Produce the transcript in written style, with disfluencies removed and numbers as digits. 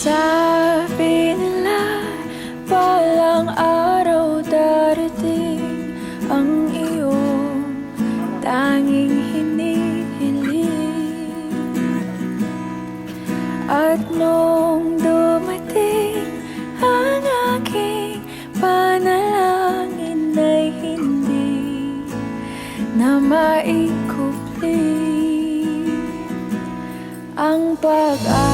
Sabi nila, balang araw darating ang iyong tanging hinihiling. At nung dumating ang aking panalangin ay hindi na maikupli ang pag-asa.